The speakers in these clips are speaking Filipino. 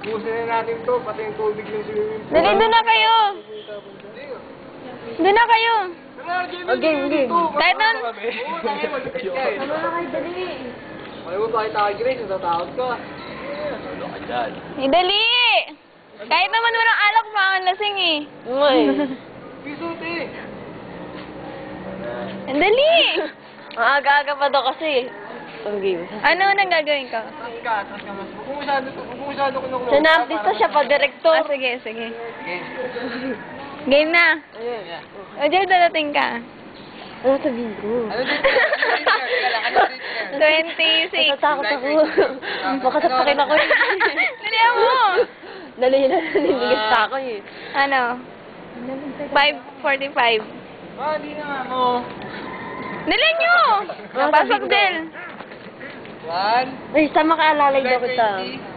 Busin na natin to, pati yung tubig ng swimming pool. Dali, doon na kayo. Doon na kayo. Game. Kahit nun. Oo, tayo malupit ka eh. Ano na kayo, dali. Ayaw mo pakita kay Grace, natatakot ka. Solo ka dyan. Dali. Kahit naman walang alak, makalasing eh. Ngay. Pisuti! Dali. Ang aga-aga pa daw kasi. Ang game. Ano nang gagawin ka? Atras ka mas. Huwag mo masyado kinukulo. Siya na artista, siya pa direktor. Ah, sige. Sige. Game na. Ayun. O, diyan dadating ka. Ano sabihin ko? Ano dito? Ano dito? 26. Natatakot ako. Baka sasakin ako. Dali mo. Dali na, naniligit pa ako eh. Ano? 5:45. Ah, di na nga mo. Dali nyo. Napasok din. 1. Ay, sama ka alalay daw kita.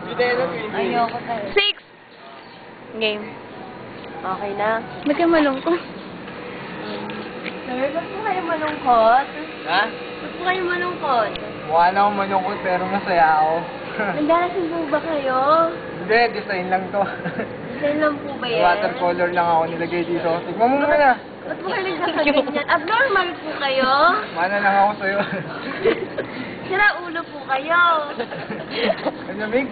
Judela 20. Ayoko tayo. 6. Game. Okay na. Ba't ka malungkot? Sabi, ba't po kayo malungkot? Ha? Ba't po kayo malungkot? Mukha na akong malungkot pero masaya ako. Nagdarasin po ba kayo? Hindi, design lang to. Design lang po ba yan? Watercolor lang ako nilagay dito. Tignan mo muna. Ba't po kayo nagsasaganyan? Abnormal po kayo? Mana lang ako sa'yo. Sira ulo po kayo. Ang lamig.